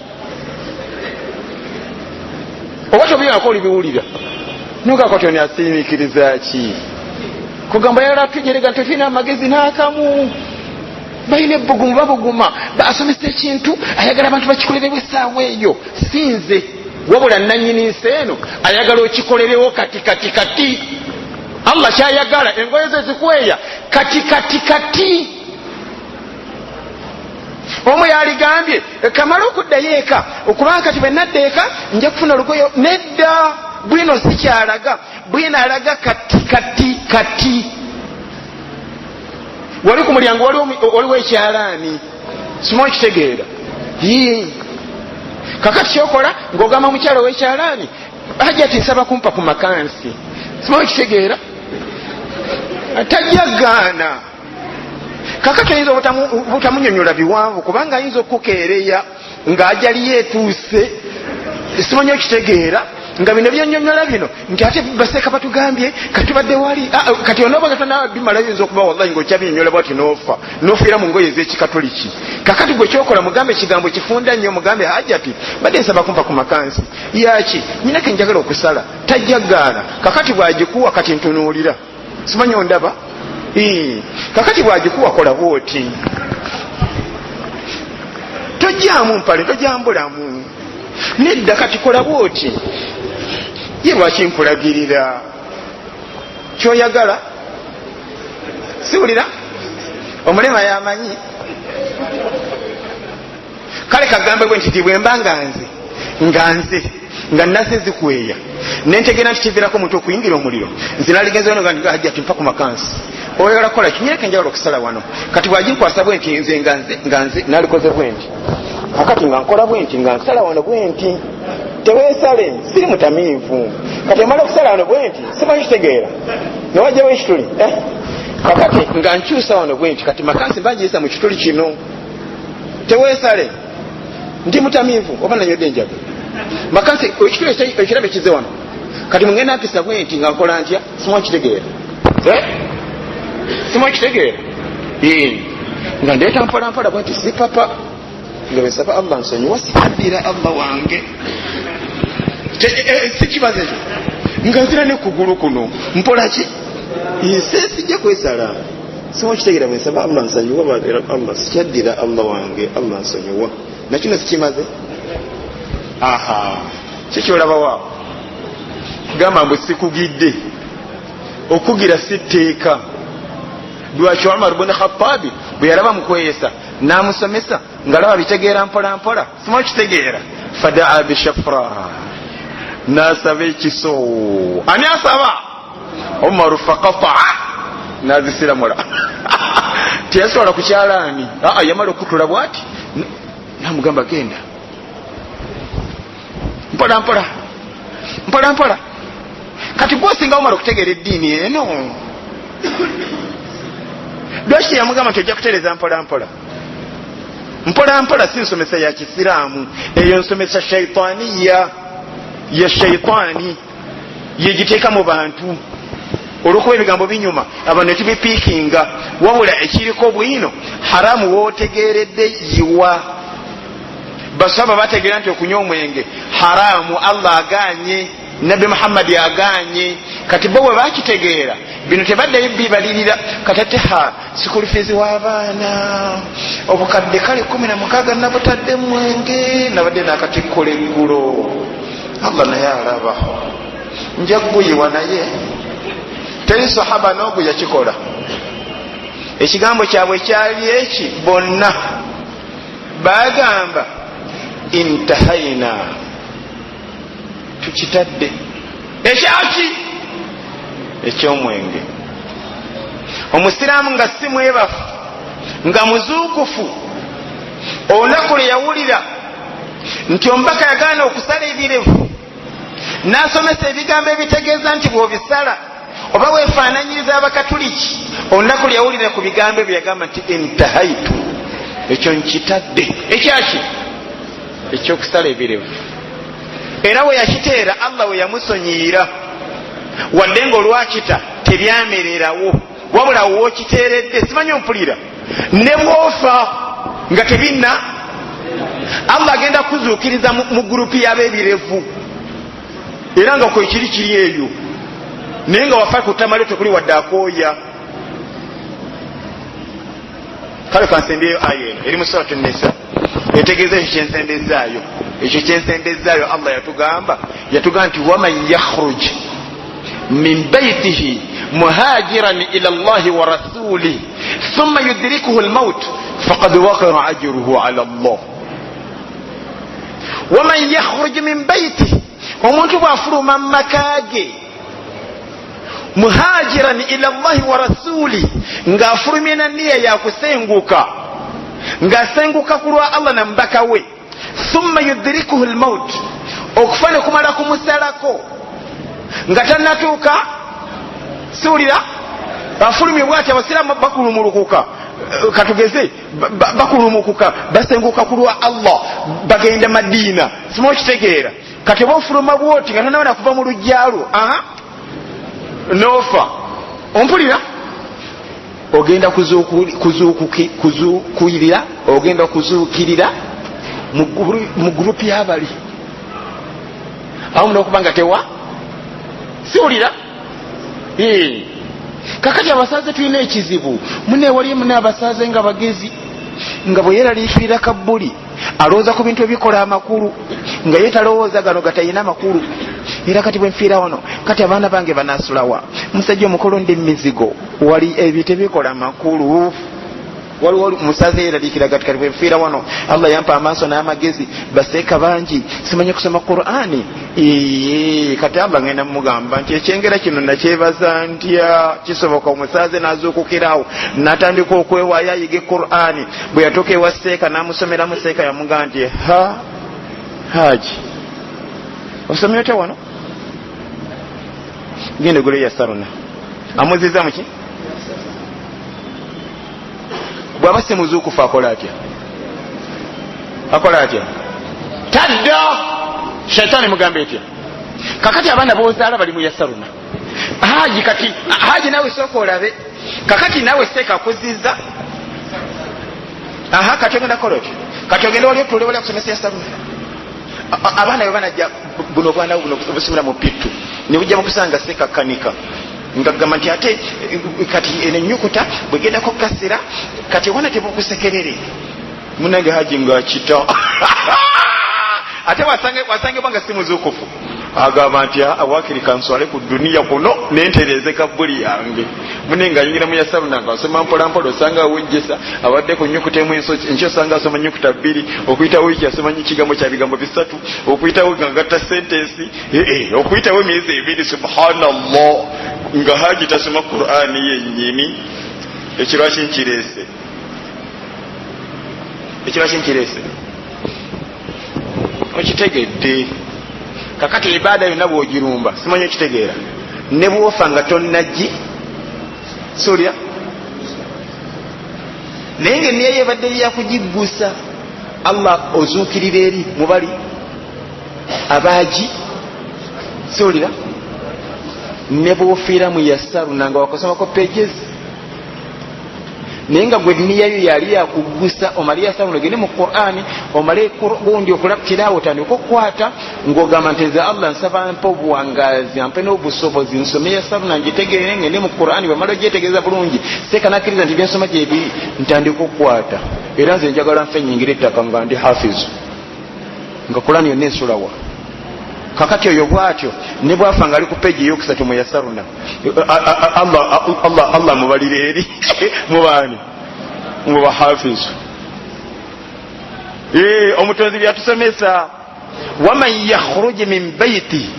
Oba tobiako olibiwulira nugakotoni asiimikiriza ki kugamba yala tujerega ntofina amagezi n'akamu balina ebbugumu babuguma basomesa ekintu ayagala abantu bakikolerewo essaawa eyo. Sinze wabula nanyini nsi eno ayagala okikolerewo kati. Allah kyayagala engoye ze zikweya kati. Omu yaligambye kamala okuddayo eka okubanga kati bwe nadda eka nja kufuna olugoyo. Nedda, bwino sikyalaga, bwino alaga kati. Wali ku mulyango waliwo ekyalaani simanyi kitegeera. Kakati kyokola ng'ogamba mukyalo w'ekyalaani hajati nsaba kumpa ku makansi simanyi kitegeera. Tajja gaana. Kakati ayinza obutamunyonyola biwanvu kubanga ayinza okukeereya ng'ajaliyo etuuse simanyi okitegeera nga bino byonyonyola bino nti ate baseeka batugambye katubadde wali kati onooba gatonaba bimala yinza okuba wallahi ng'okyabinyonyola bwati n'ofiira mu ngoye ez'ekikatoliki. Kakati gwe kyokola mugambe ekigambo kifunda nnyo mugambe hajati badde nsaba kumpa ku makansi yaki nyinake njagala okusala. Tajja gaana. Kakati bw'agikuwa kati ntunuulira simanyi ondaba. Kakati bw'agikuwa kola bwoti tojjaamu mpale tojambulamu nedda kati kola bwoti. Ye lwaki nkulagirira kyoyagala siwulira omulema yamanyi. Kale kagambe bwe nti bwe mba nga nze naze zikweya nentegera nti kivirako muntu okuyingira omuliro nze naligenza wano nga hajjati mpa ku makansi. Oyagala kukola kinyereke njagala okusala wano kati bwaginkwasa bwe nti nze nga nze nalikoze bwe nti kakati nga nkola bwe nti nga nsala wano bwe nti teweesale siri mutamiivu kati omala okusala wano bwe nti simanyi kitegeera newajjawo ekituli kakati nga nkyusa wano bwe nti kati makansi mbagiyisa mu kituli kino teweesale ndi mutamiivu oba nanyodde enjaga makansi ekituli ekirabe kize wano kati mungenda mpisa bwe nti nga nkola ntya simanyi kitegeera simanyi kitegeera nga ndeeta mpolampola bwe nti si papa nga bwesaba Allah nsonyiwa siddira Allah wange sikibazo ekyo nga nzira ne kugulu kuno mpola ki sijja kwesala simanyi kitegeera bwesaba Allah nsonyiwa baera Allah sikyaddira Allah wange Allah nsonyiwa nakino sikimaze. Kikyolaba waawo gamba mbwe sikugidde okugira sitteeka lwaki Umar ibn Khattab bwe yalaba mukweyesa n'amusomesa ngalaba bitegeera mpola mpola simo kitegeera fadaa bishafra n'asaba ekiso ani asaba Umar faqata'a n'azisiramula tiyasobola kukyalaani yamala okutula bwati namugamba genda mpola mpola mpola mpola kati bwosinga omala okutegeera eddiini eno lwaki yamugamba nti ojja kutereza mpola mpola mpola mpola si nsomesa ya kisiraamu eyo nsomesa shaitaniya ya shaitani yegiteeka mu bantu olwokuba ebigambo binyuma abantu netubipiikinga wabula ekiriko bwino haramu wootegeeredde yiwa basaba bategeera nti okunywa omwenge haramu Allah aganye Nabi Muhammad aganye kati bo bwe bakitegeera bino tebaddeyo bibalirira katate sikulu fees w'abaana obukadde kale 16 nabutadde mwenge nabadde nakatikkula eggulo Allah naye alaba nja kuyiwa naye teri sahaba n'ogu yakikola ekigambo kyabwe kyali eki bonna bagamba intahaina tukitadde ekyaki ekyomwenge omusiraamu nga si mwebafu nga muzuukufu olunaku lwe yawulira nti omubaka yagaana okusala ebirevu n'asomesa ebigambo ebitegeeza nti bw'obisala oba weefaananyiriza abakatuliki olunaku lwe yawulira ku bigambo ebyo yagamba nti intahaitu ekyo nkitadde ekyaki ekyokusala ebirevu era we yakiteera Allah we yamusonyiira wadde nga olwakita tebyamererawo wabula wookiteeredde simanyi ompulira ne bwofa nga tebinna Allah agenda kuzuukiriza mu gurupu y'abeebirevu era nga kwe kiri eyo naye nga wafa kutamale tekuli wadde akooya kale kansembeyo aya eno eri mu suratu Nisa etegeeza ekyo kyensendezaayo ekyo kyensendezaayo Allah yatugamba nti waman yakhruj min baytihi muhajiran ila Allahi wa rasulihi thumma yudrikuhu al-maut faqad waqara ajruhu ala Allah waman yakhruj min baytihi omuntu bw'afuluma mu makaage muhajiran ila Allahi wa rasulihi ng'afulumye na nniya yakusenguka ng'asenguka ku lwa Allah na mbaka we thumma yudrikuhu al-maut okufa ne kumala kumusalako nga tannatuuka siwulira afulumye bwati abasiraamu bakulumulukuka katugeze bakulumukuka basenguka ku lwa Allah bagenda Madiina simo kitegeera kati bofuluma bwoti nga tannabona kuva mu lujjaalwo nofa ompulira ogenda kuzuukirira ogenda kuzuukirira mu gurupu y'abali awo munokuba nga tewa siwulira kakati abasaze tulina ekizibu munewali mune abasaze nga bagezi nga bwe yeraliikirira kabbuli alowooza ku bintu ebikola amakulu nga ye talowooza gano gatayina amakulu era kati bwe nfiira wano kati abaana bange banasulawa musajja omukolonda emizigo wali ebyo tebikola amakulu waliwo musaze yeraliikira kati bwe nfiira wano Allah yampa amaaso n'amagezi baseeka bangi simanyi kusoma Qur'ani kati Allah ngenda mugamba nti ekyengera kino nakyebaza ntya kisoboka omusaze n'azuukukirawo n'atandika okwewaayo ayige Qur'ani bwe yatuuka ewa seeka n'amusomera mu seeka yamugamba nti haji osomye otya wano genda eggulo yasaruna amuziza muki bw'aba si muzuukufu akola atya tadda shaitaani mugamba etya kakati abaana b'ozaala bali mu yasaruna haji naawe sooka olabe kakati naawe seeka akuziza kati ogenda kola otyo kati ogenda wali otule wali akusomesa yasaruna abaana bwe banajja buno obwana buno busibira mu pittu ne bujja mukusanga seeka kanika ngagamba nti ate kati eno ennyukuta bwegendako kasira kati wana tebukusekerere munange haji ngaakita ate wasangibwa nga si muzuukufu agamba nti awakiri kanswale ku duniya kuno nentereze kabuli yange mune nga yingira mu yasaruna nga asoma mpolampola osanga awejjesa abadde ku nyukuta emu enkyo osanga asoma nyukuta 2 okuyitawo wiki asoma kigambo kya bigambo 3 okuyitawo nga gatta sentensi okuyitawo emyezi 2 subhanallah nga haji tasoma Qur'ani yennyini ekirwaki nkirese okitegedde kakati ibada yonna bwogirumba simanyi okitegeera ne bwofa nga tonnaggi solya naye nga eniya yebadde lyakugiggusa Allah ozuukirira eri mubali abaagi solira ne bwofiira mu yassaruna nga wakasomako pages naye nga gwe niyayo yali yakuggusa omale yassaruna ogende mu Qur'ani omale gundi okulakirawo otandika okukwata ng'ogamba nti nze Allah nsaba mpa obuwangazi ampe n'obusobozi nsome yassaruna ngitegeere ngende mu Qur'ani bwemala ogyetegeeza bulungi sekanakiriza nti byensoma gyebiri ntandika okukwata era nze njagala nfe nyingira ettaka nga ndi hafizu nga Qur'ani yonna ensulawa kakati oyo bwatyo ne bwafa nga ali ku peji eyokusatu mu yassaruna Allah mubalire eri mubaani muba hafizu omutonzi byatusomesa waman yakhruj min baiti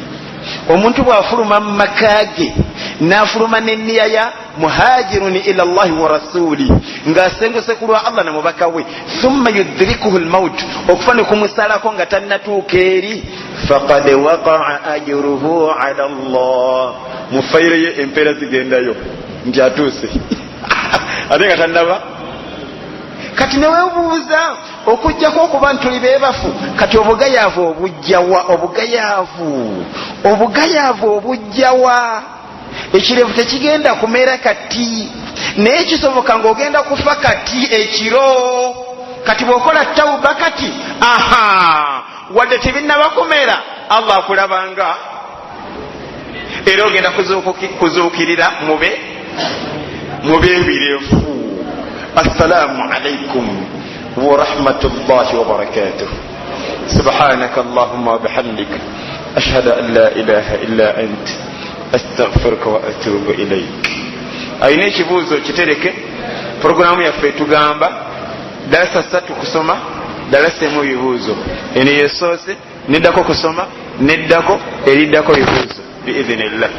omuntu bwafuluma mu makage nafuluma n'enniya ya muhajirun ila Allahi wa rasuli ng'asenguse ku lwa Allah na mubaka we thumma yudrikuhu almaut okufa ne kumusalako nga tannatuuka eri faqad waqa'a ajruhu ala Allah mufaire ye empeera zigendayo nti atuuse ate nga tannaba kati newebuuza okujjako okuba ntuli beebafu kati obugayaavu obujjawa obugayaavu obujjawa ekirevu tekigenda kumera kati naye kisoboka ng'ogenda kufa kati ekiro kati bw'okola tawuba kati wadde tebinnabakomera Allah akulabanga era ogenda kuzuukirira mube ebirefu. Assalamu alaikum wa rahmatullahi wa barakatuh. Subhanaka Allahumma wa bihamdika ashhadu an la ilaha illa anta astaghfiruka wa atubu ilayk. Ayina ekibuuzo kitereke programu yaffe tugamba darasa 3 kusoma darasa emu ebibuuzo eno yesoose neddako kusoma neddako eriddako ebibuuzo biidhinillah.